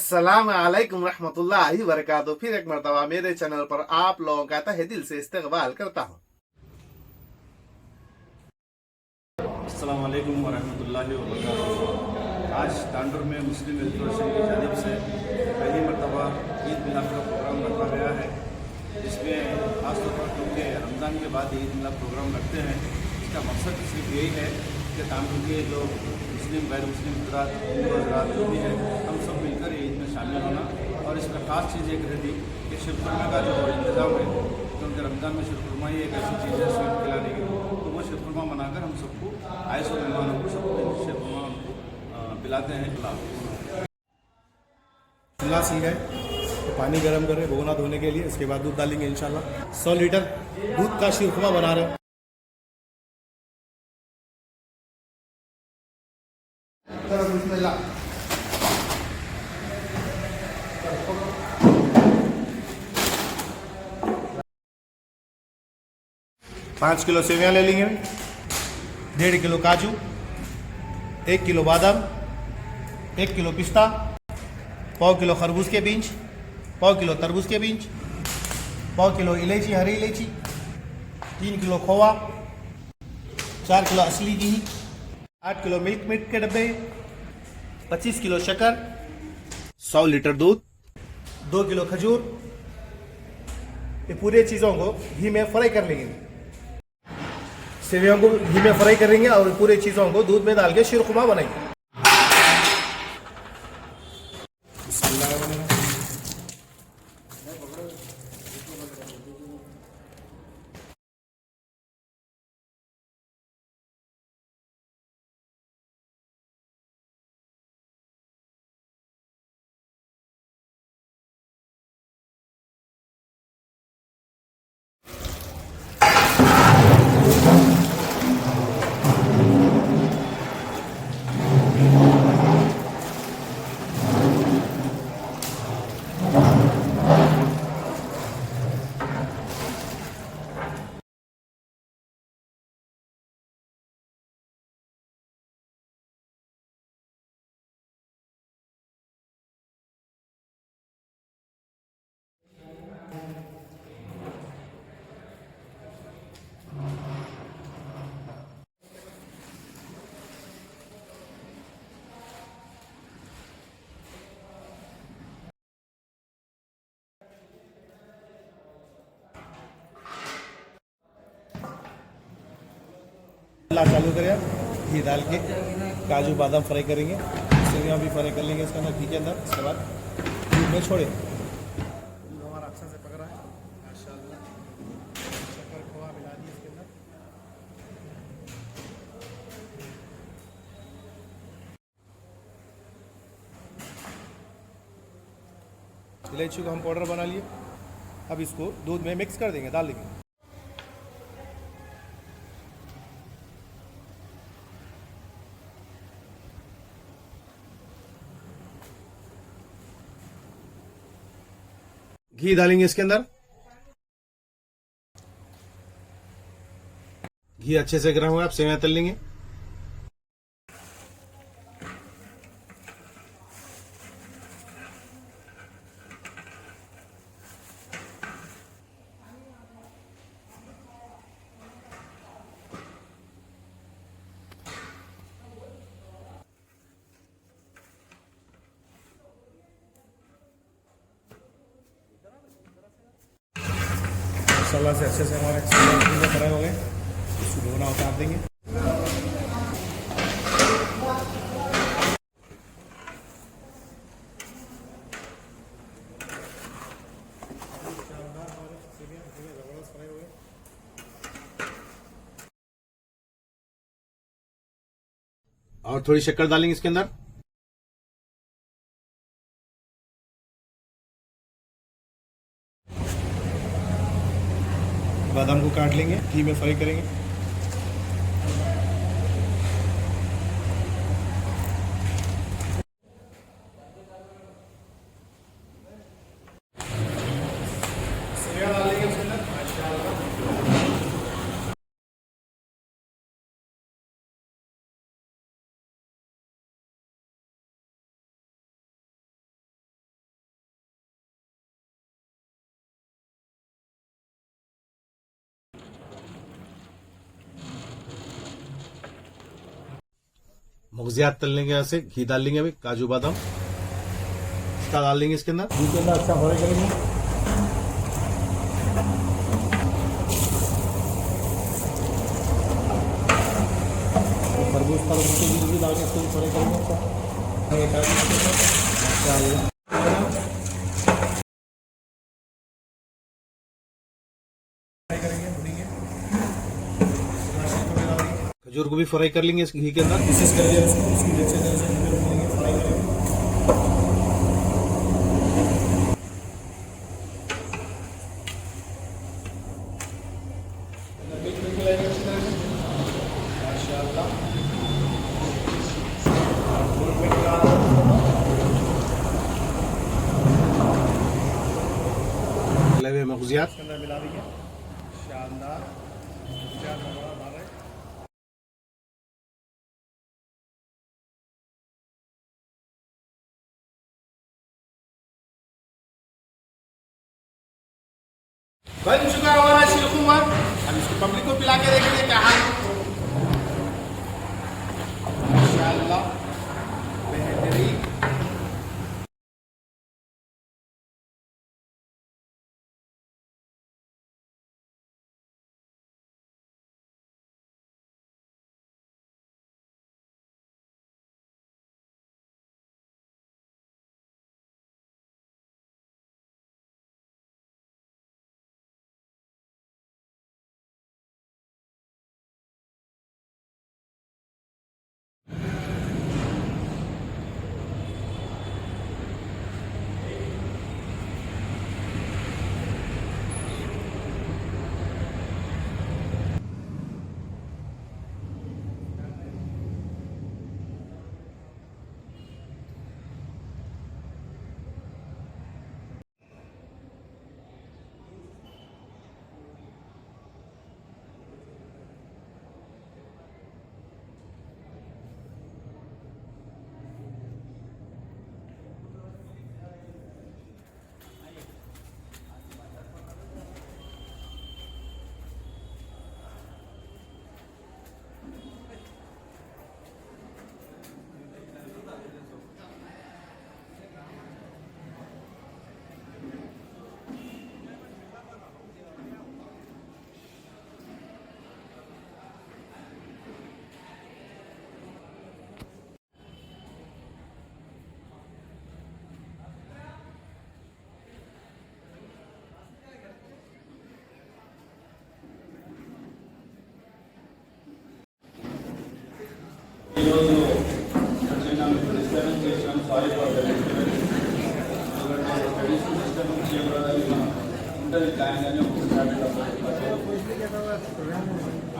अस्सलाम वालेकुम रहमतुल्लाहि व बरकातुहू। फिर एक मरतबा मेरे चैनल पर आप लोगों का तहे दिल से इस्तकबाल करता हूँ। अस्सलाम वालेकुम वरहमतुल्लाहि वबरकातुहू। आज तांडुर में मुस्लिम एसोसिएशन की जानिब से पहली मरतबा ईद मिलाद का प्रोग्राम रखा गया है, जिसमें खासतौर पर क्योंकि रमज़ान के बाद ईद मिलाद प्रोग्राम रखते हैं, इसका मकसद सिर्फ यही है कि तांडुर के जो मुस्लिम गैर मुस्लिम हजरात, हिंदू हजरात जो भी है, हम सब मिलकर ईद में शामिल होना। और इसमें ख़ास चीज़ एक रहती कि शीरखुरमा का जो इंतज़ाम है, क्योंकि रमज़ान में शीरखुरमा ही एक ऐसी चीज़ है स्वीट खिलाने की, तो वो शीरखुरमा बनाकर हम सबको आए सौ मेहमानों को सबको शीरखुरमा पिलाते हैं। चूल्हा सिल गए तो पानी गर्म करें भगोना धोने के लिए, उसके बाद दूध डालेंगे इंशाल्लाह। 100 लीटर दूध का शीरखुरमा बना रहे हैं। बिस्मिल्लाह। 5 किलो सेवइयाँ ले लेंगे, 1.5 किलो काजू, 1 किलो बादाम, 1 किलो पिस्ता, 1/4 किलो खरबूज के बीज, 1/4 किलो तरबूज के बीज, 1/4 किलो इलायची हरी इलायची, 3 किलो खोवा, 4 किलो असली घी, 8 किलो मिल्क मेड के डब्बे, 25 किलो शक्कर, 100 लीटर दूध, 2 किलो खजूर। ये पूरे चीज़ों को घी में फ्राई कर लेंगे। सेवइयों को घी में फ्राई करेंगे और पूरे चीज़ों को दूध में डाल के शीरखुरमा बनाएंगे। चालू करें, घी डाल के काजू बादाम फ्राई करेंगे, सेवइयाँ भी फ्राई कर लेंगे इसके अंदर घी के अंदर। उसके बाद दूध में छोड़े। हमारा अच्छा से पक रहा है माशाल्लाह। शक्कर खोआ मिला दिए इसके अंदर। इलायची को हम पाउडर बना लिए, अब इसको दूध में मिक्स कर देंगे, डाल देंगे। घी डालेंगे इसके अंदर। घी अच्छे से गर्म होगा, आप सेवइयां तल लेंगे। मसाला से अच्छे से हमारे फ्राई हो गए, इसको भुना उतार देंगे। और थोड़ी शक्कर डालेंगे इसके अंदर। बादाम को काट लेंगे, घी में फ्राई करेंगे। मगजियात तलने के से घी डाल लेंगे, अभी काजू बादाम पिस्ता डाल लेंगे इसके अंदर। घी के अंदर अच्छा फ्राई करेंगे। खरबूज का बीज भी डाल के इसको फ्राई करेंगे। खजूर को भी फ्राई कर लेंगे इस घी के अंदर। पीसेस कर दिया उसको, उसकी अच्छे तरह से फ्राई करेंगे। तले हुए मगजियात अंदर मिला देंगे। शानदार। भाई शुक्र हमारा शेख उमर, हम इसको पब्लिक को पिला के देखेंगे क्या हाल। माशाअल्लाह बेहतरीन।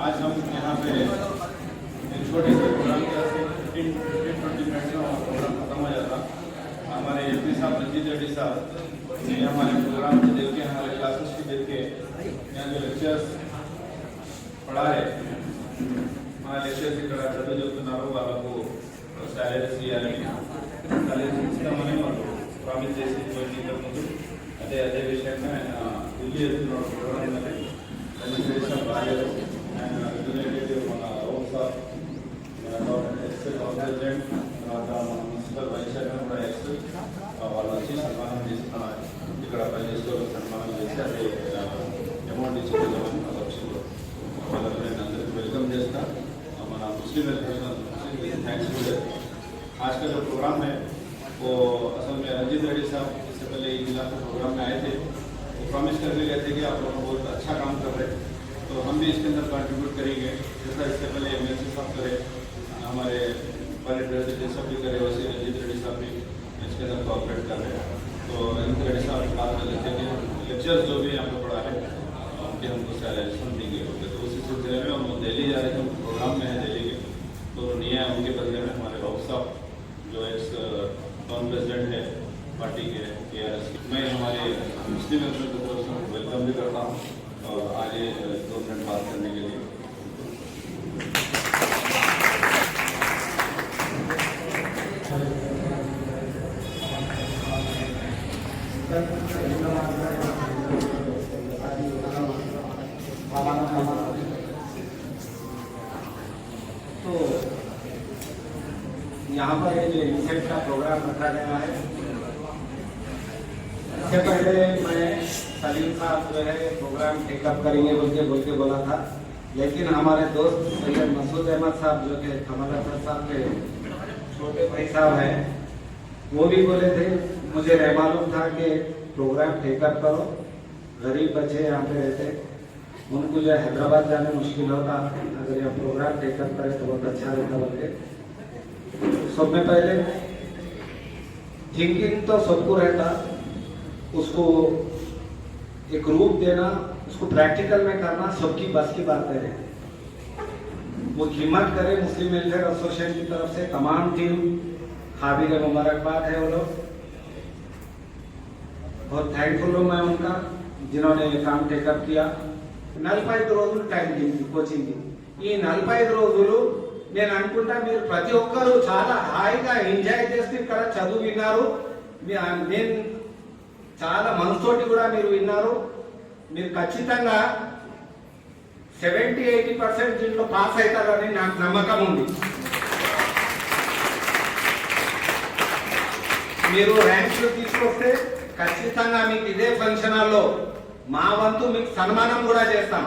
आज हम यहाँ पे एक छोटे से प्रोग्राम के 15-20 मिनट में प्रोग्राम खत्म हो जाता। हमारे एमपी साहब रंजीत रेड्डी साहब ने हमारे प्रोग्राम को देख के, हमारे क्लासेस को देख के यहाँ जो लेक्चर्स पढ़ा है, हमारे लेक्चर से करा था जो चुनाव वालों को सैलरी ఇస్తామని వాళ్ళు ప్రామిస్ చేసి జాయిన్ చేయకముందు అదే విషయంగా ఆయన ఢిల్లీ వెళ్తున్నాడు ప్రోగ్రామ్ అనేది దాన్ని చేసిన భార్యలు ఆయన రిలేటెడ్ మన హోమ్ సార్ ప్రెసిడెంట్ తర్వాత మన మున్సిపల్ వైస్ చైర్మన్ కూడా ఎక్స్ వాళ్ళు వచ్చి సన్మానం చేసి మన ఇక్కడ పనిచేస్తూ సన్మానం చేసి అదే అమౌంట్ ఇచ్చుకుందామని మా లక్ష్యంలో వాళ్ళకి నేను అందరికీ వెల్కమ్ చేస్తా। మన ముస్లిం थैंक्स टू आज का जो प्रोग्राम है वो असल में रंजीत रेड्डी साहब इससे पहले जिला के प्रोग्राम में आए थे, वो प्रॉमिस करके गए थे कि आप लोग बहुत अच्छा काम कर रहे हैं, तो हम भी इसके अंदर कंट्रीब्यूट करेंगे। जैसा इससे पहले एमएलसी साहब करे, हमारे बड़े प्रेसिडेंट साहब भी करे, वैसे रंजीत रेड्डी साहब भी इसके अंदर कॉपरेट कर रहे हैं। तो रंजीत रेड्डी साहब बात कर लेते हैं लेक्चर्स जो भी यहाँ पे पढ़ा है उनके हमको सैलरी देंगे, तो उसी सिलसिले में हम दिल्ली जा रहे थे, प्रोग्राम में है दिल्ली के, तो नहीं है उनके बदले में हमारे राउत साहब जो एक्स नॉन प्रेसिडेंट है पार्टी के KRS के, मैं हमारे मुस्लिम की तरफ से वेलकम भी करता हूँ और आगे 2 मिनट बात करने के लिए। यहाँ पर ये जो इंसेट का प्रोग्राम रखा गया है, इससे पहले मैं सलीम साहब जो है प्रोग्राम टेकअप करेंगे बोल के बोला था, लेकिन हमारे दोस्त सैयद मसूद अहमद साहब जो के कमल अहमद साहब के छोटे भाई साहब हैं, वो भी बोले थे, मुझे नहीं मालूम था कि प्रोग्राम टेकअप करो, गरीब बच्चे यहाँ पे रहते, उनको जो हैदराबाद जाने मुश्किल होता, अगर यह प्रोग्राम टेकअप करे तो बहुत अच्छा रहता बोल के। सब में पहले थिंकिंग तो सबको रहता, उसको एक रूप देना, उसको प्रैक्टिकल में करना सबकी बस की बात है। वो हिम्मत करे, मुस्लिम वेलफेयर एसोसिएशन की तरफ से तमाम टीम काबिल मुबारकबाद है वो लोग, बहुत थैंकफुल हूँ मैं उनका जिन्होंने ये काम टेकअप किया। 45 రోజులు టైం దింది కోచింగ్, ఈ 45 రోజులు నేను అనుకుంటా మీరు ప్రతి ఒక్కరు చాలా హాయిగా ఎంజాయ్ చేస్తూ ఇక్కడ చదువు విన్నారు, నేను చాలా మనసుతోటి కూడా మీరు విన్నారు, మీరు ఖచ్చితంగా 70-80% దీంట్లో పాస్ అవుతారని నాకు నమ్మకం ఉంది। మీరు ర్యాంకులు తీసుకొస్తే ఖచ్చితంగా మీకు ఇదే ఫంక్షన్ హాల్లో మా వంతు మీకు సన్మానం కూడా చేస్తాం,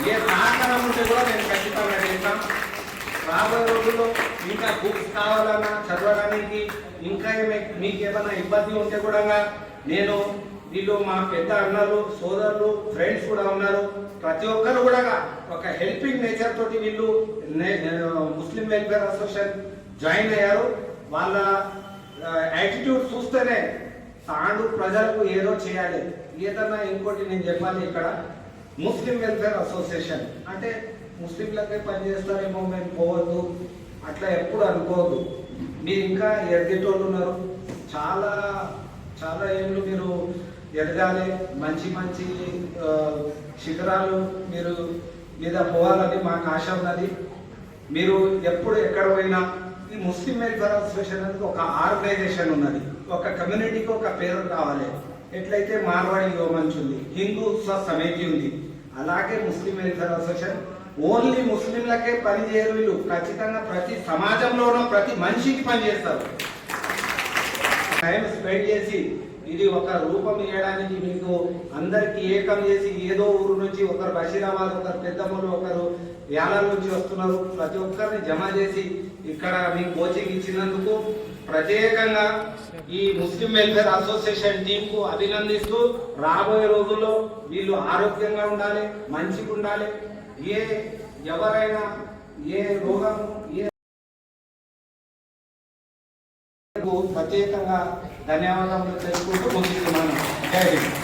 ఏ సహకారం ఉంటే కూడా నేను ఖచ్చితంగా చేస్తాం। రాబోయే రోజుల్లో ఇంకా బుక్స్ కావాలన్నా చదవడానికి ఇంకా మీకు ఏమైనా ఇబ్బంది ఉంటే కూడా నేను, వీళ్ళు మా పెద్ద అన్నలు సోదరులు ఫ్రెండ్స్ కూడా ఉన్నారు, ప్రతి ఒక్కరు కూడా ఒక హెల్పింగ్ నేచర్ తోటి వీళ్ళు ముస్లిం వెల్ఫేర్ అసోసియేషన్ జాయిన్ అయ్యారు। వాళ్ళ యాటిట్యూడ్ చూస్తేనే తాండు ప్రజలకు ఏదో చేయాలి, ఏదన్నా ఇంకోటి నేను చెప్పాలి, ఇక్కడ ముస్లిం వెల్ఫేర్ అసోసియేషన్ అంటే ముస్లింలకే పనిచేస్తారేమో మేము పోవద్దు అట్లా ఎప్పుడు అనుకోవద్దు। మీరు ఇంకా ఎదిగేటోళ్ళు ఉన్నారు, చాలా చాలా ఏళ్ళు మీరు ఎదగాలి, మంచి మంచి శిఖరాలు మీరు మీద పోవాలని మాకు ఆశ ఉన్నది। మీరు ఎప్పుడు ఎక్కడ పోయినా ఈ ముస్లిం వెల్ఫేర్ అసోసియేషన్ అనేది ఒక ఆర్గనైజేషన్ ఉన్నది, ఒక కమ్యూనిటీకి ఒక పేరు కావాలి। ఎట్లయితే మార్వాడి యోమంచ్ ఉంది, హిందూ సమితి ఉంది, అలాగే ముస్లిం వెల్ఫేర్ అసోసియేషన్ ఓన్లీ ముస్లింలకే పని చేయరు, వీళ్ళు ఖచ్చితంగా ప్రతి సమాజంలోనూ ప్రతి మనిషికి పనిచేస్తారు। టైం స్పెండ్ చేసి ఇది ఒక రూపం ఇవ్వడానికి మీకు అందరికి ఏకం చేసి, ఏదో ఊరు నుంచి ఒకరు బషీరాబాద్, ఒకరు పెద్దమ్మలు, ఒకరు యాలాల నుంచి వస్తున్నారు, ప్రతి ఒక్కరిని జమ చేసి ఇక్కడ మీకు కోచింగ్ ఇచ్చినందుకు ప్రత్యేకంగా ఈ ముస్లిం వెల్ఫేర్ అసోసియేషన్ టీమ్ కు అభినందిస్తూ, రాబోయే రోజుల్లో వీళ్ళు ఆరోగ్యంగా ఉండాలి, మంచిగా ఉండాలి, ఎవరైనా ఏ రోగం ప్రత్యేకంగా ధన్యవాదాలు తెలుసుకుంటూ ముగిస్తున్నాను। జై హింద్।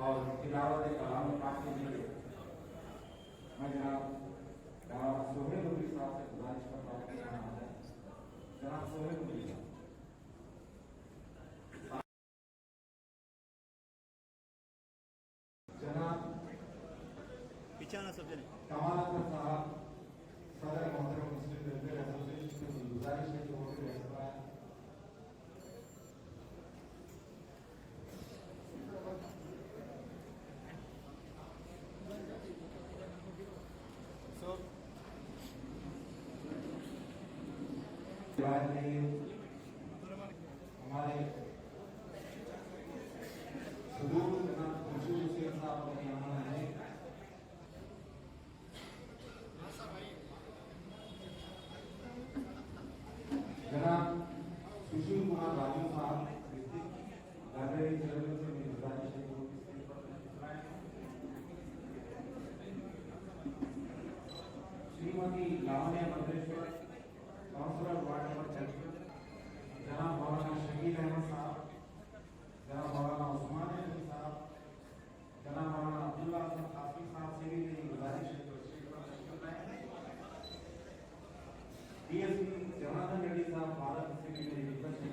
और तिलावत कलाम पाक के लिए मैं जनाब सोहेल नबी साहब से गुजारिश करता हूँ जनाब सोहेल नबी जनाब कमाल साहब सदर मोहतरम मुस्लिम वेलफेयर एसोसिएशन की गुजारिश है कि वो भी रहता है हमारे सुदूर जनाब सुशील कुमार राजू साहब लाइब्रेरी चैरमैन से मेरी गुजारिश है कि Shrimati Lavanya Mantreshwar counsellor ward number 6 जनाब मौलाना शकील अहमद साहब जनाब मौलाना उस्मान अली साहब जनाब मौलाना अब्दुल्ला हसन काफी साहब से भी मेरी गुजारिश है कि डीएसपी जनार्दन रेड्डी साहब भारत से भी मेरी रिक्वेस्ट है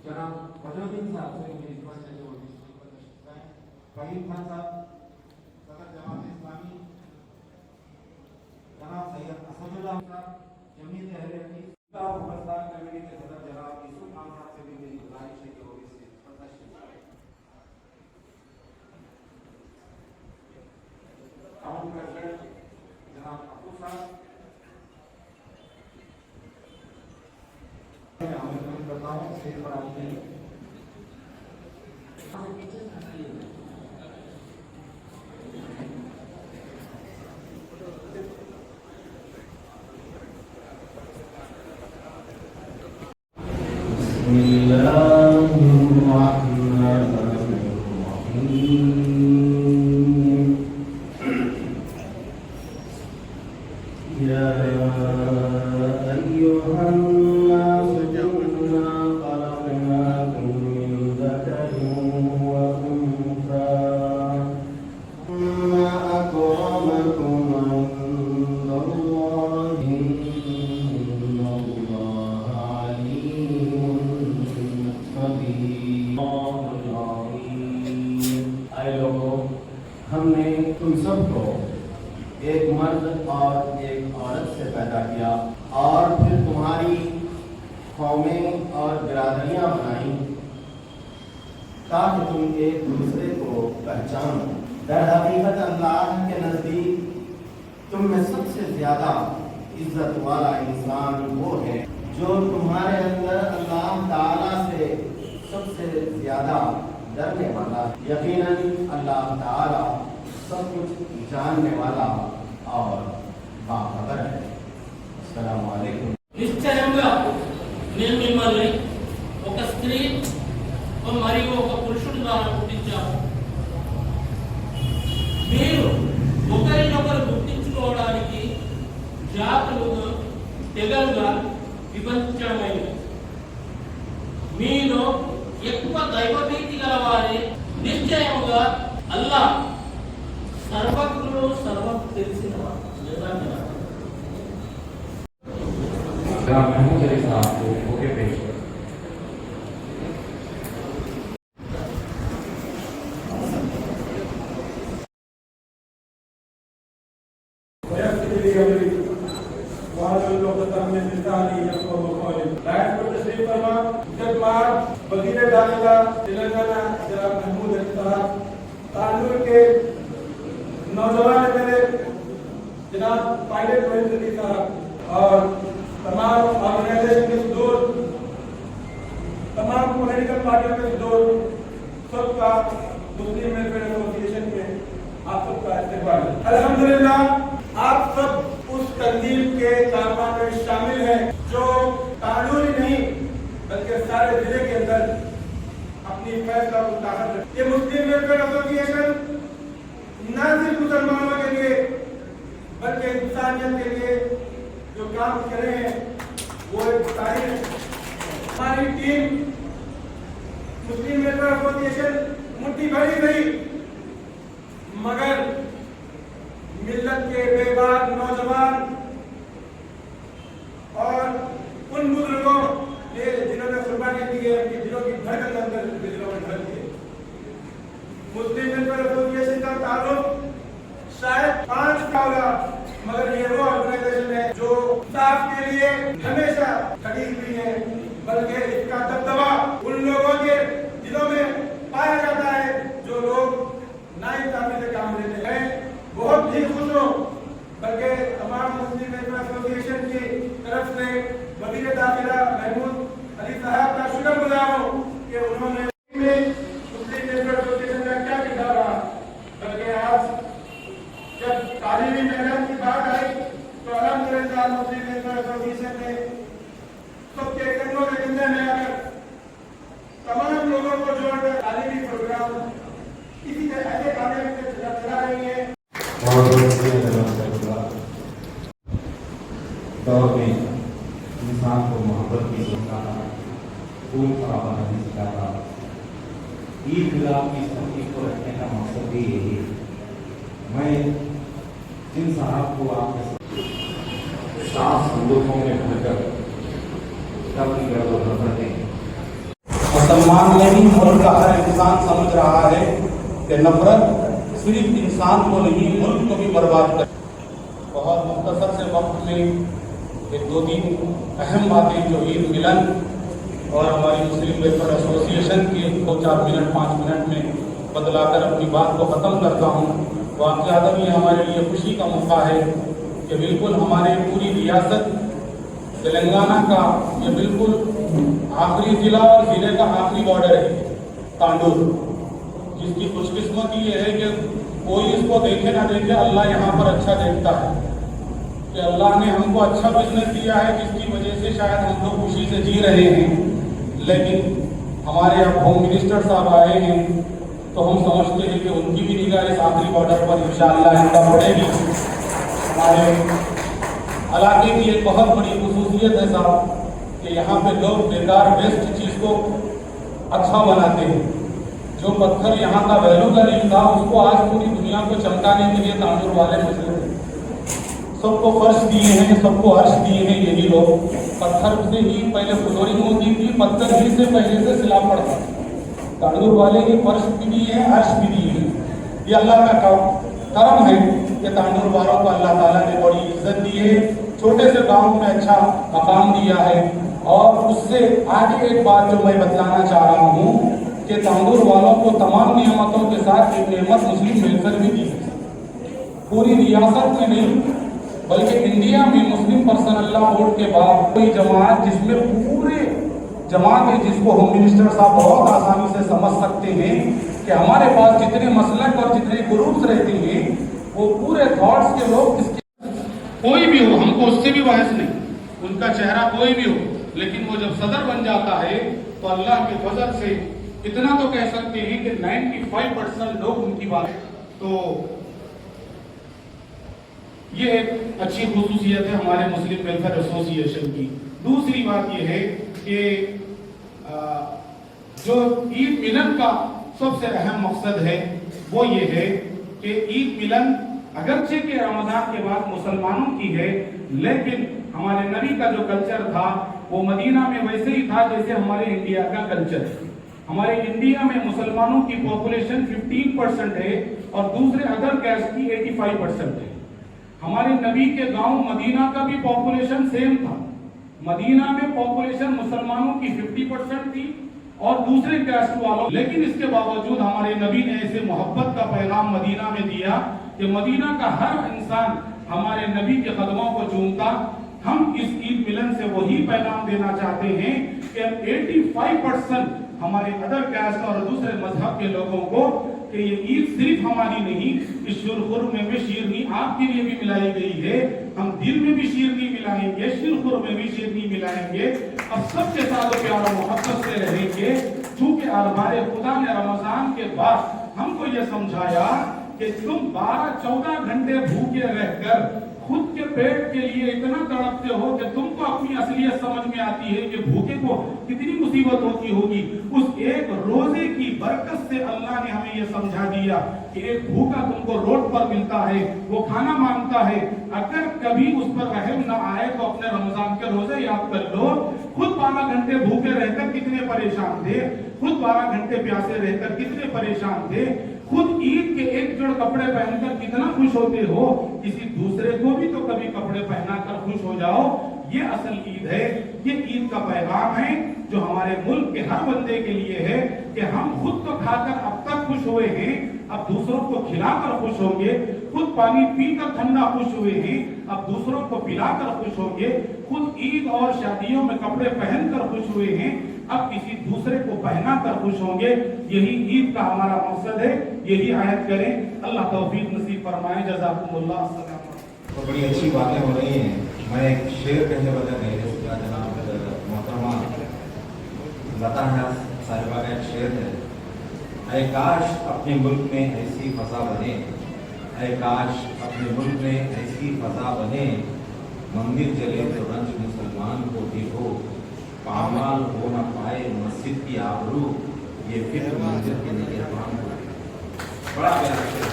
जनाब वजूद्दीन साहब से मेरी रिक्वेस्ट है जो फहीम खान साहब सदर जमात इस्लामी जनाब सैयद असदुल्लाह साहब जमीयत अहले हदीस प्रस्ताव कमेटी के सदर जनाब यूसुफ खान साहब से भी मेरी गुजारिश है कि वो इस टाउन प्रेसिडेंट जनाब अब्दुल साहब मैं आमंत्रित करता हूँ स्टेज पर आने के लिए हमने तुम सबको एक मर्द और एक औरत से पैदा किया और फिर तुम्हारी कौमें और बिरादरियां बनाई ताकि तुम एक दूसरे को पहचानो। दर हकीकत अल्लाह के नज़दीक तुम में सबसे ज्यादा इज्जत वाला इंसान वो है जो तुम्हारे अंदर अल्लाह ताला से सबसे ज्यादा डरने वाला। यकीनन अल्लाह ताला सब कुछ जानने वाला और बाखबर है। अस्सलाम वालेकुम। మరియు ఒక పురుషుడు ద్వారా పుట్టించాము. మీరు ఒకరినొకరు గుర్తించుకోవడానికి జాతులుగా తెగలుగా విభజించడమైనది. మీలో ఎక్కువ దైవభీతి గలవారే నిశ్చయముగా అల్లా సర్వజ్ఞుడు సర్వం తెలిసినవాడు. महमूद अली साहब को ओके पेश कर तेलंगाना जनाब महमूद अली साहब, तांडूर के नौजवान मेरे जनाब पायलट रोहित अली साहब और तमाम ऑर्गेनाइजेशन के सदूर, तमाम पॉलिटिकल पार्टियों के सदूर, सबका मुस्लिम वेलफेयर एसोसिएशन में आप सबका इस्तेमाल। अल्हम्दुलिल्लाह आप सब उस तंजीम के कारवां में शामिल हैं जो तांडूर ही नहीं बल्कि सारे जिले के अंदर अपनी फैसला को ताकत है। ये मुस्लिम वेलफेयर एसोसिएशन न सिर्फ मुसलमानों के लिए बल्कि इंसानियत के लिए जो काम करे हैं वो एक तारीफ है। हमारी टीम मुस्लिम वेलफेयर एसोसिएशन मुट्ठी भरी गई, मगर मिल्लत के बेबाक नौजवान और उन बुजुर्गों ने जिन्होंने कुर्बानी दी है, उनके दिलों की धड़कन अंदर दिलों में धर दी है। मुस्लिम वेलफेयर एसोसिएशन का ताल्लुक शायद 5 का होगा, मगर ये वो ऑर्गेनाइजेशन है जो इंसाफ के लिए हमेशा खड़ी हुई है, बल्कि इसका दबदबा उन लोगों के दिलों में पाया जाता है जो लोग नाइंसाफी से काम लेते हैं। बहुत ही खुश हूँ, बल्कि तमाम मुस्लिम वेलफेयर एसोसिएशन की तरफ से वज़ीर दाखिला महमूद अली साहब का शुक्रगुजार हूँ कि उन्होंने मुस्लिम वेलफेयर एसोसिएशन का क्या किरदार रहा। बल्कि आज जब तालीमी मेहनत की बात आई तो अल्हम्दुलिल्लाह मुस्लिम वेलफेयर एसोसिएशन ने सबके कंधों से कंधे मिलाकर तमाम लोगों को जोड़कर तालीमी प्रोग्राम इसी तरह ऐसे कामयाबी से चला रही है। दौर में इंसान को मोहब्बत की सिखाना, खून खराबा नहीं सिखाता। ईद खिलाफ की तहकीक को रखने का मकसद भी यही है। मैं जिन साहब को आपके साफ संदूकों में भरकर की नफरतें मुसलमान नहीं मुल्क का हर इंसान समझ रहा है कि नफरत सिर्फ इंसान को नहीं मुल्क को भी बर्बाद कर। बहुत मुख्तसर से वक्त में एक 2-3 अहम बातें जो ईद मिलन और हमारी मुस्लिम वेलफेयर एसोसिएशन के 2-4 मिनट 5 मिनट में बदलाकर अपनी बात को ख़त्म करता हूँ। वाक़यातन ये हमारे लिए खुशी का मौका है कि बिल्कुल हमारे पूरी रियासत तेलंगाना का ये बिल्कुल आखिरी ज़िला और ज़िले का आखिरी बॉर्डर है तांडूर, जिसकी खुशकिस्मती ये है कि कोई इसको देखे ना देखे, अल्लाह यहाँ पर अच्छा देखता है कि अल्लाह ने हमको अच्छा बिजनेस दिया है जिसकी वजह से शायद हम लोग खुशी से जी रहे हैं। लेकिन हमारे अब होम मिनिस्टर साहब आए हैं तो हम समझते हैं कि उनकी भी निगाह इस आखिरी बॉर्डर पर इंशाअल्लाह इनका पड़ेगी। हमारे इलाके की एक बहुत बड़ी खुसूसियत है साहब कि यहाँ पे लोग बेकार वेस्ट चीज़ को अच्छा बनाते हैं। जो पत्थर यहाँ का वैल्यू का नहीं था उसको आज पूरी दुनिया को चमकाने के लिए तांडूर वाले मसले थे। सबको फर्श दिए हैं, सबको अर्श दिए हैं यही लोग। पत्थर से ही पहले फ्लोरिंग होती थी, पत्थर ही से पहले से स्लैब पड़ता था। तांडूर वाले की फर्श भी दिए हैं, अर्श भी दिए हैं। ये अल्लाह का करम है कि तांडूर वालों को अल्लाह ताला ने बड़ी इज्जत दी है, छोटे से गांव में अच्छा मकाम दिया है। और उससे आगे एक बात जो मैं बतलाना चाह रहा हूँ कि तांडूर वालों को तमाम नियामतों के साथ एक नेमत मुस्लिम वेलफेयर भी दी है। पूरी रियासत में नहीं बल्कि इंडिया में मुस्लिम पर्सनल लॉ बोर्ड के बाद कोई जमात जिसमें पूरे जमात है, जिसको होम मिनिस्टर साहब बहुत आसानी से समझ सकते हैं कि हमारे पास जितने मसलक और जितने ग्रुप्स रहते हैं वो पूरे थॉट्स के लोग किसके कोई भी हो, हमको उससे भी बहस नहीं, उनका चेहरा कोई भी हो, लेकिन वो जब सदर बन जाता है तो अल्लाह के फजल से इतना तो कह सकते हैं कि 95% लोग उनकी बात, तो ये एक अच्छी खुसूसियत है हमारे मुस्लिम वेलफेयर एसोसिएशन की। दूसरी बात ये है कि जो ईद मिलन का सबसे अहम मकसद है वो ये है कि ईद मिलन अगरचे के रमजान के बाद मुसलमानों की है, लेकिन हमारे नबी का जो कल्चर था वो मदीना में वैसे ही था जैसे हमारे इंडिया का कल्चर है। हमारे इंडिया में मुसलमानों की पॉपुलेशन 15% है और दूसरे अदर कैस्ट की 85% है। हमारे नबी के गांव मदीना का भी पॉपुलेशन सेम था। मदीना में पॉपुलेशन मुसलमानों की 50% थी और दूसरे कैस्ट वालों, लेकिन इसके बावजूद हमारे नबी ने ऐसे मोहब्बत का पैगाम मदीना में दिया कि मदीना का हर इंसान हमारे नबी के कदमों को चूमता। हम इस ईद मिलन से वही पैगाम देना चाहते हैं कि 85% हमारे अदर कास्ट और दूसरे मजहब के लोगों को कि ये ईद सिर्फ हमारी नहीं, इस शुरखुर में भी शीरनी आपके लिए भी मिलाई गई है। हम दिल में भी शीरनी मिलाएंगे, शुरखुर में भी शीरनी मिलाएंगे और सबके साथ प्यार और मोहब्बत से रहेंगे। क्योंकि हमारे खुदा ने रमजान के बाद हमको ये समझाया कि तुम 12-14 घंटे भूखे रहकर खुद के पेट के लिए इतना तड़पते हो कि तुमको अपनी असलियत समझ में आती है कि भूखे को कितनी मुसीबत होती होगी। उस एक रोजे की बरकत से अल्लाह ने हमें यह समझा दिया कि एक भूखा तुमको रोड पर मिलता है, वो खाना मांगता है, अगर कभी उस पर रहम न आए तो अपने रमजान के रोजे याद कर लो। खुद 12 घंटे भूखे रहकर कितने परेशान थे, खुद 12 घंटे प्यासे रहकर कितने परेशान थे, खुद ईद के एक जोड़ कपड़े पहनकर कितना खुश होते हो, किसी दूसरे को भी तो कभी कपड़े पहना कर खुश हो जाओ। ये असल ईद है, ये ईद का पैगाम है जो हमारे मुल्क के हर बंदे के लिए है कि हम खुद तो खाकर अब तक खुश हुए हैं, अब दूसरों को खिलाकर खुश होंगे। खुद पानी पीकर ठंडा खुश हुए हैं, अब दूसरों को पिलाकर खुश होंगे। खुद ईद और शादियों में कपड़े पहनकर खुश हुए हैं, अब किसी दूसरे को पहना कर खुश होंगे। यही ईद का हमारा मकसद है, यही आयत करें। अल्लाह तौफीक नसीब फरमाए। जज़ाकुमुल्लाह। तो बड़ी अच्छी बातें हो रही हैं। मैं एक शेर कहने वाला नहीं है, उसका जनाब मोहतरमा लता साहिबा का एक शेर है, ऐ काश अपने मुल्क में ऐसी फजा बने, ऐ काश अपने मुल्क में ऐसी फजा बने, मंदिर जले तो रंज मुसलमान को भी हो, पामाल हो न पाए मस्जिद की आबरू, ये फिर मंदिर के निगहबान हो। बड़ा प्यारा शेर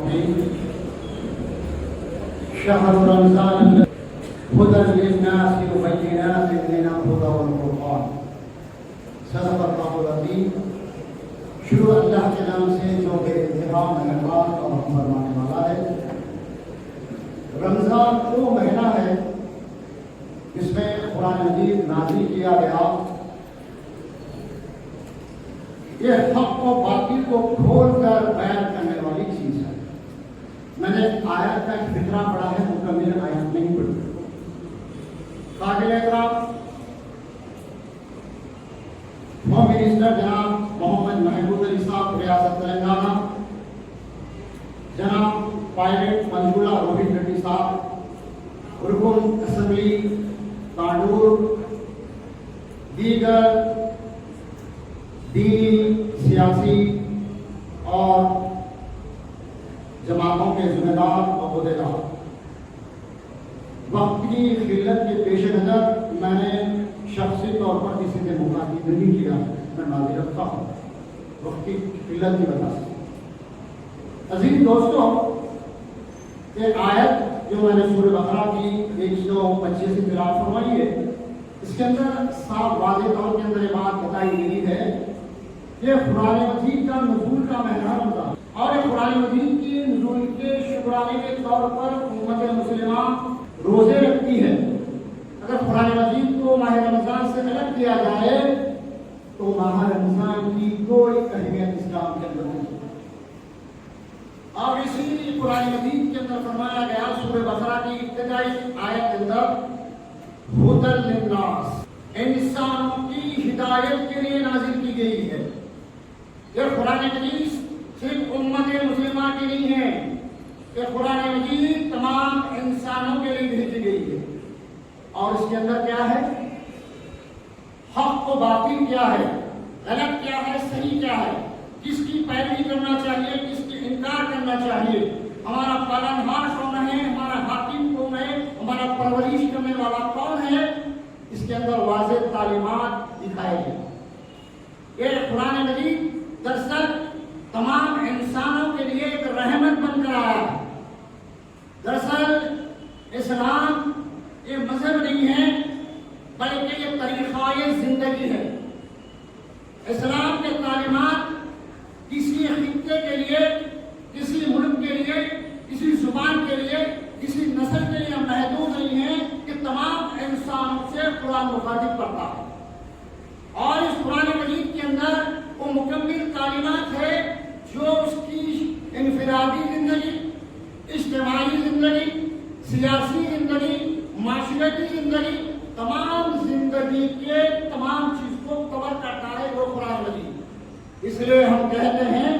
है। शहर रमजान हुदन लिन्नास व बय्यिनात मिनल हुदा वल फुरक़ान। सदक़ल्लाहुल अज़ीम। शुरू अल्लाह के नाम से जो बेइंतहा मेहरबान और फरमाने वाला है। रमजान वो महीना है जिसमें कुरान मजीद नाज़िल किया गया। ये हक़ व बातिल को खोलकर बयान करने वाली चीज है। मैंने आयत का एक फिक्रा पढ़ा है, मुकम्मल आयत नहीं पढ़ी। काबिल एहतराम होम मिनिस्टर जनाब मोहम्मद महबूब अली साहब रियासत तेलंगाना, जनाब पायलट मंजूला रोहित रेड्डी साहब, रुकन असेंबली तांडूर, दीगर दीनी, सियासी और जमातों के जिम्मेदार और अहदेदार, वक्त की किल्लत के पेश नज़र मैंने शख्सी तौर पर किसी से मुखातिब नहीं किया, मैं माज़ी रखता हूँ वक्त की किल्लत की वजह से। अजीज दोस्तों, एक आयत जो मैंने सूरह बकरा की 125 की तिलावत फरमाई है, इसके अंदर साफ वाज़ेह तौर के अंदर ये बात बताई गई है कि कुरान मजीद का नुज़ूल का महीना रमज़ान, और कुरान मजीद की नुज़ूल के शुक्राने के तौर पर उम्मत मुस्लिमा रोजे रखती है। अगर कुरान मजीद को माह रमज़ान से अलग किया जाए तो माह रमज़ान की कोई अहमियत इस्लाम के अंदर नहीं। और इसी कुरान मजीद के अंदर फरमाया गया सूरह बकरा की इब्तिदाई आयत के अंदर, हुदल लिन्नास, इंसानों की हिदायत के लिए नाजिल की गई है। यह कुरान मजीद सिर्फ उम्मत मुस्लिमा की नहीं है, यह कुरान मजीद तमाम इंसानों के लिए भेजी गई है। और इसके अंदर क्या है, हक व बातिल क्या है, गलत क्या है, सही क्या है, किसकी पैरवी करना चाहिए, किसकी इनकार करना चाहिए, हमारा पालनहार कौन है, हमारा हाकिम कौन है, हमारा परवरिश करने वाला कौन है, इसके अंदर वाज़ेह तालीमात दिखाई गई। ये कुरान मजीद दरअसल तमाम इंसानों के लिए एक रहमत बनकर आया है। दरअसल इस्लाम ये मजहब नहीं है, बल्कि ये तरीक़ाए जिंदगी है। इस्लाम के तालीमात किसी खित्ते के लिए, किसी मुल्क के लिए, किसी जुबान के लिए, किसी नस्ल के लिए महदूद नहीं है कि तमाम इंसानों से कुरान मुखातिब करता है। और इस कुरान मजीद के अंदर वो मुकम्मिल तालीमात है जो उसकी इनफरादी जिंदगी, इज्तिमाई जिंदगी, सियासी जिंदगी, माशरती जिंदगी, तमाम जिंदगी के तमाम चीज को कवर करता है वो कुरान मजीद। इसलिए हम कहते हैं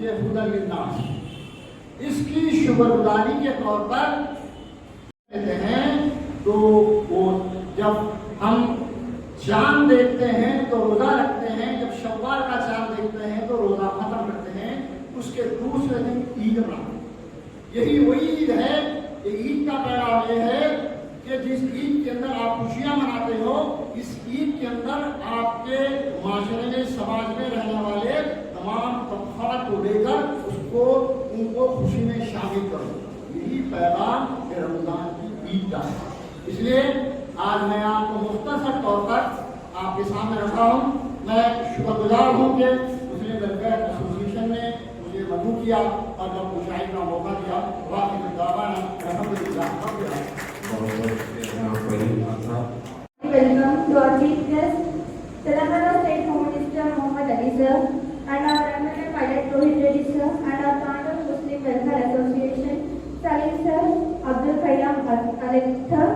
ये हुदल लिन्नास। इसकी शुक्रगुजारी के तौर पर कहते हैं तो वो जब हम चांद देखते हैं तो रोजा रखते हैं, जब शव्वाल का चांद देखते हैं तो रोजा खत्म करते हैं, उसके दूसरे दिन ईद मनाते। यही वही ईद है कि ईद का पैगाम ये है कि जिस ईद के अंदर आप खुशियां मनाते हो, इस ईद के अंदर आपके माशरे में, समाज में रहने वाले तमाम तबक़ात को लेकर उनको खुशी में शामिल करो। यही पैगाम रमजान की ईद का है। इसलिए आज मैं आपको मुख्तसर तौर पर आपके सामने रखा हूँ। मैं शुक्रगुजार हूँ कि मुस्लिम वेलफेयर एसोसिएशन ने मुझे मदू किया और जब मुशाहिद का मौका दिया। वाक़ई में दावा Welcome to our chief guest, Telangana State Home Minister Muhammad Ali sir, and our MLA pilot Rohit Reddy sir, and our Tandur Muslim Welfare Association, Salim sir, Abdul Qayyam Alek sir,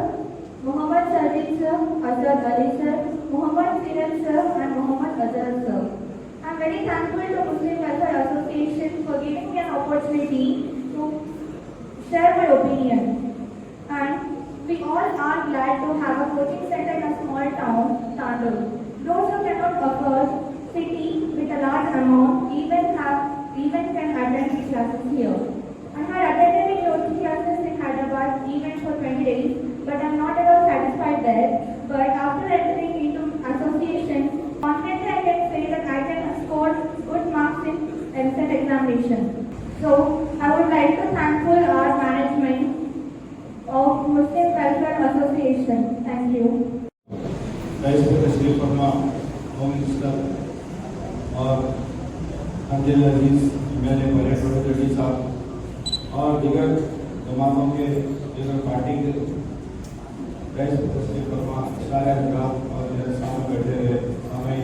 Muhammad Sadiq sir, Azad Ali sir, Muhammad Siran sir, and Muhammad Azhar sir. I am very thankful to Muslim Welfare Association for giving me an opportunity to share my opinion. And we all are glad to have a coaching center in a small town, Tandur. Those who cannot afford city with a large amount even can attend these classes here. I had attended coaching classes in Hyderabad even for 20 days, but I am not at all satisfied there. But after entering into association, confidently I can say that I can score good marks in MCET examination. So I would like to thank our management of Muslim Welfare Association. Thank you. तशरीफ फरमा home minister और अब्दुल अजीज MLA parade Reddy साहब और दीगर जमातों के दीगर party के तशरीफ फरमा सारे हजरात और मेरे सामने बैठे हुए हमें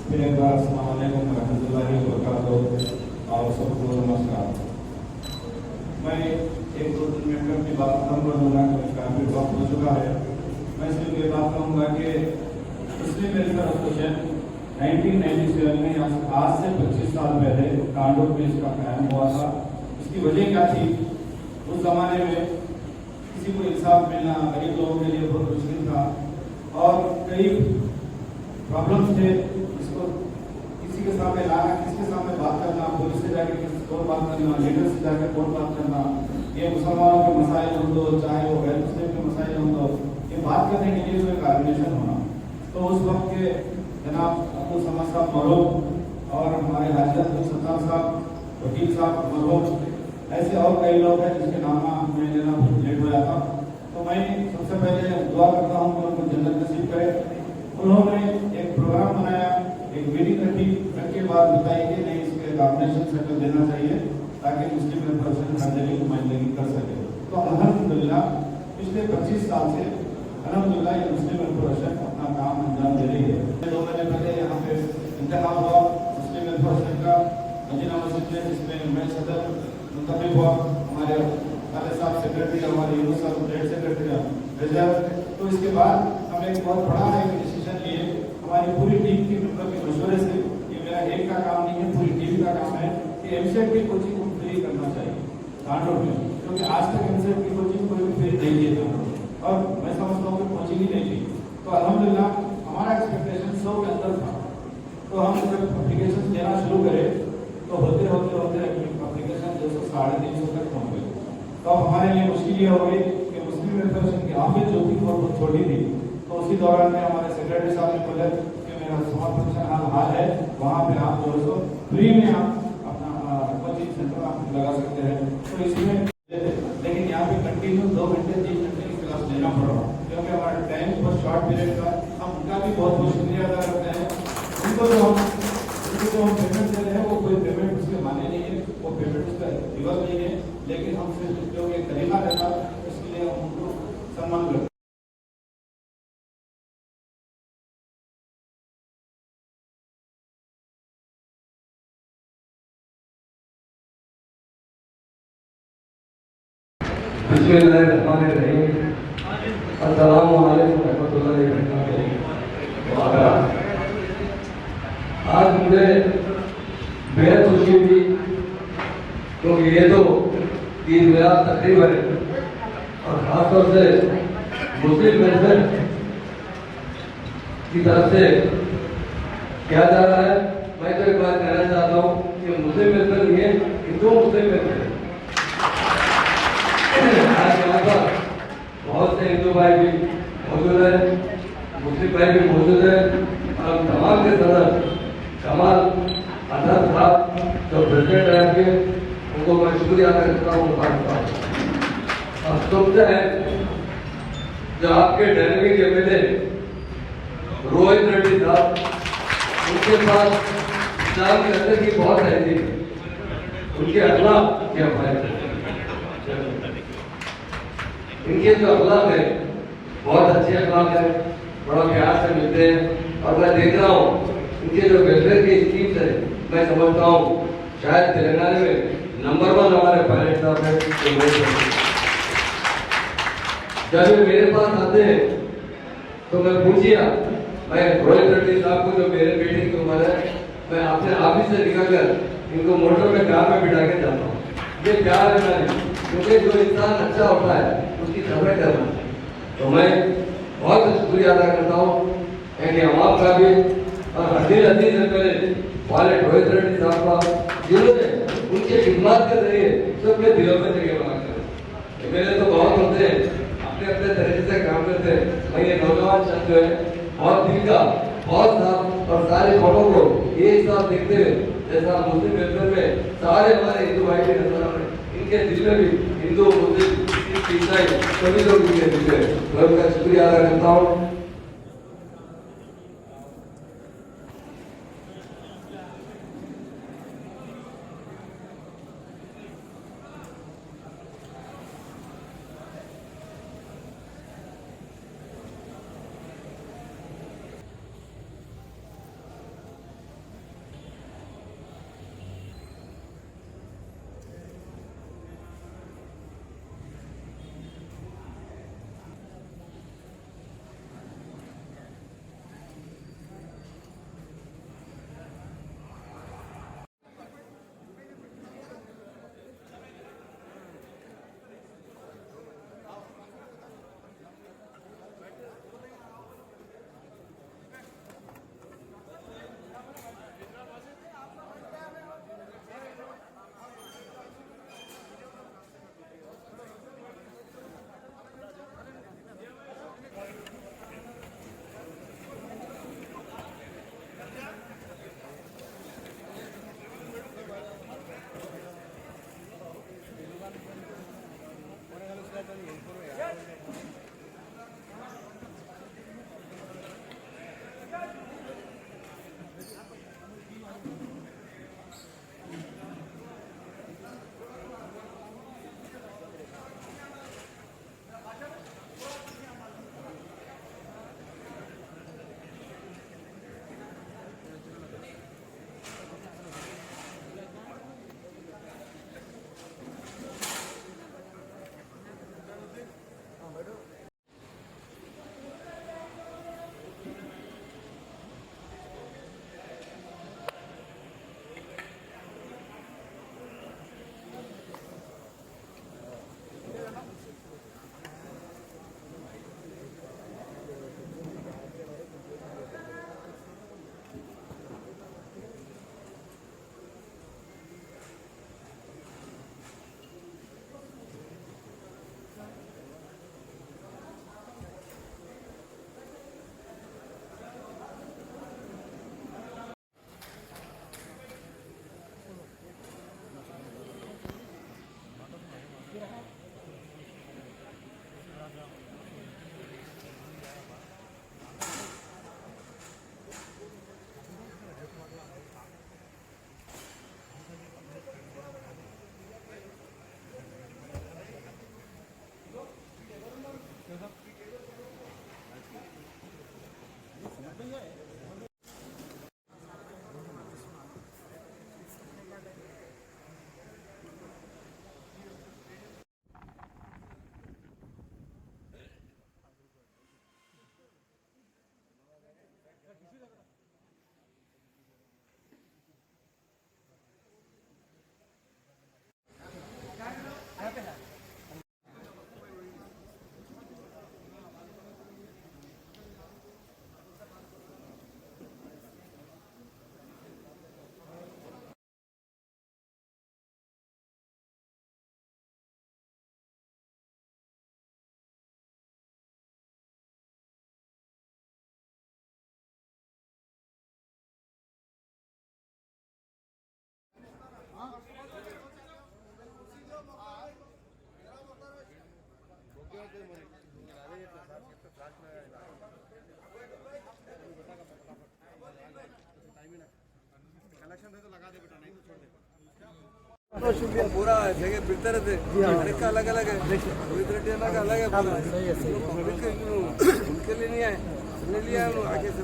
फिर एक बार अस्सलाम वालेकुम रहमतुल्लाहि व बरकातहू और सबको नमस्कार। मैं एक दो तीन मिनट में अपनी बात खत्म कर दूंगा क्योंकि काफी वक्त हो चुका है। मैं सिर्फ ये बात कहूँगा कि मुस्लिम वेलफेयर एसोसिएशन 1997 में आज से 25 साल पहले तांडुर में इसका कायम हुआ था। इसकी वजह क्या थी? उस जमाने में किसी को इंसाफ मिलना गरीब लोगों के लिए बहुत मुश्किल था और कई प्रॉब्लम्स थे। इसको किसी के सामने लाना, किसके सामने बात करना, पुलिस से जाके किसी को बात करना, लीडर से जाके कोर्ट बात करना, ये मुसलमानों के मसाइल हों दो, चाहे वो गैर मुस्लिम के मसाइल हों दो, ये बात करने के लिए एक ऑर्गेनाइजेशन होना। तो उस वक्त के जनाब अब्दुल समद साहब मरहूम और हमारे हाजी अब्दुल सत्तार साहब, वकील साहब मरहूम, ऐसे और कई लोग हैं जिसके नाम मैं लेना बहुत लेट हो जाता। तो मैं सबसे पहले दुआ करता हूँ कि उनको जन्नत नसीब करे। उन्होंने एक प्रोग्राम बनाया, एक मीटिंग रखी, रख के बाद बताई कि नहीं इसके ऑर्गेनाइजेशन सेटअप देना चाहिए ताकि मुस्लिम वेलफेयर हर जगह नुमाइंदगी कर सके। तो अल्हम्दुलिल्लाह पिछले 25 साल से अल्हम्दुलिल्लाह ये मुस्लिम वेलफेयर अपना काम अंजाम दे रही है। 2 महीने पहले यहाँ पे इंतखाब हुआ मुस्लिम वेलफेयर का मदीना मस्जिद में, जिसमें मैं सदर मुंतखब हुआ, हमारे खालिद साहब सेक्रेटरी, हमारे यूनुस साहब हेड सेक्रेटरी। तो इसके बाद हम एक बहुत बड़ा एक डिसीजन लिए हमारी पूरी टीम के मेंबर के मशवरे से। ये मेरा एक का काम नहीं है, पूरी टीम का काम है कि एमसेट की कोचिंग को फ्री करना चाहिए तांडुर में, क्योंकि आज तक एमसेट की कोचिंग कोई भी फ्री नहीं दी तांडुर और मैं समझता हूँ कि कोचिंग ही नहीं थी। तो अल्हम्दुलिल्लाह हमारा एक्सपेक्टेशन 100 के अंदर था। तो ये होगी कि मुस्लिम वेलफेयर की ऑफिस जो थी वो बहुत छोटी थी, तो उसी दौरान में हमारे सेक्रेटरी साहब ने बोला कि मेरा समर फंक्शन हॉल है, वहाँ पे आप जो है फ्री में आप अपना कोचिंग सेंटर आप लगा सकते हैं। तो इसमें लेकिन यहाँ पे कंटिन्यू 2 घंटे 3 घंटे की क्लास लेना पड़ रहा, क्योंकि हमारा टाइम बहुत शॉर्ट पीरियड का। हम उनका भी बहुत बहुत शुक्रिया अदा करते हैं। उनको जो हम पेमेंट दे रहे हैं वो कोई पेमेंट उसके माने नहीं है, वो पेमेंट उसका रिवर्स नहीं है, लेकिन हम सिर्फ जो एक कलीमा रहता उसके लिए हम उनको सम्मान करते हैं। बिस्मिल्लाहिर्रहमानिर्रहीम। अस्सलामु अलैकुम रहमतुल्लाहि वबरकातुहू। आज मुझे बेहद खुशी हुई क्योंकि ये तो ईद मिलाद तकरीब है और खासतौर से मुस्लिम वेलफेयर की तरफ से किया जा रहा है। मैं तो एक बात कहना चाहता हूँ कि मुस्लिम वेलफेयर नहीं है, हिंदू मुस्लिम वेलफेयर है। आज यहाँ पर बहुत से हिंदू भाई भी मौजूद है, मुस्लिम भाई भी मौजूद है और तमाम के सदर कमाल आजाद साहब जो प्रेसिडेंट है आपके, उनको मैं शुक्रिया अदा करता हूँ, और शुक्र है जो आपके डेलीगेट एमएलए रोहित रेड्डी साहब, उनके पास इस्लाम के अंदर की बहुत तहजीब है, उनके अखलाक क्या फायदे, इनके जो अखलाक है बहुत अच्छे अखलाक है, बड़ा प्यार से मिलते हैं। और मैं देख रहा हूँ इनके जो वेलफेयर की स्कीम्स है, मैं समझता हूँ शायद तेलंगाना में नंबर 1 हमारे पायलट साहब है। जब ये मेरे पास आते हैं तो मैं पूछिया, मैं रोहित रेड्डी साहब को जो मेरे बेटे की उम्र है, मैं अपने ऑफिस से निकलकर इनको मोटर में कार में बिठा के जाता हूँ। ये प्यार है मैंने, क्योंकि जो इंसान अच्छा होता है उसकी सफाई करना। तो मैं बहुत शुक्रिया अदा करता हूँ कि अवाम का भी और हदील पहले वाले रोहित रेड्डी साहब का, जिन्होंने उनके खिदमत के जरिए सबके दिलों में जगह बना कर। मेरे तो बहुत होते हैं अपने अपने तरीके से काम करते हैं। मैं ये नौजवान शख्स जो है बहुत दिल का बहुत साफ और सारे फोटो को एक साथ देखते हुए, जैसा मुस्लिम वेलफेयर में सारे हमारे हिंदू भाई भी नजर आ रहे हैं, इनके दिल में भी हिंदू मुस्लिम ईसाई सभी लोग इनके दिल में, मैं उनका शुक्रिया अदा करता हूँ। पूरा जगह फिरते रहते का अलग अलग है रोहित रेड्डी का अलग है उनके लिए नहीं आए हमने लिया आगे से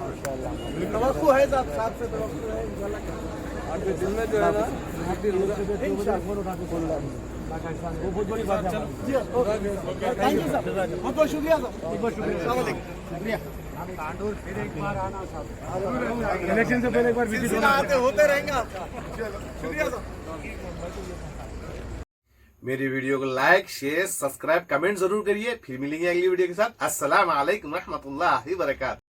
तवक्कु है साथ से तवक्कु है आज के दिन में जो है ना वो बहुत बड़ी बात है थैंक यू सर बहुत बहुत शुक्रिया सर बहुत शुक्रिया शुक्रिया तांडूर फिर एक बार आना साहब इलेक्शन से पहले एक बार विजिट होते रहेंगे आपका शुक्रिया सर। मेरी वीडियो को लाइक शेयर सब्सक्राइब कमेंट जरूर करिए। फिर मिलेंगे अगली वीडियो के साथ। अस्सलाम वालेकुम रहमतुल्लाहि व बरकातहू।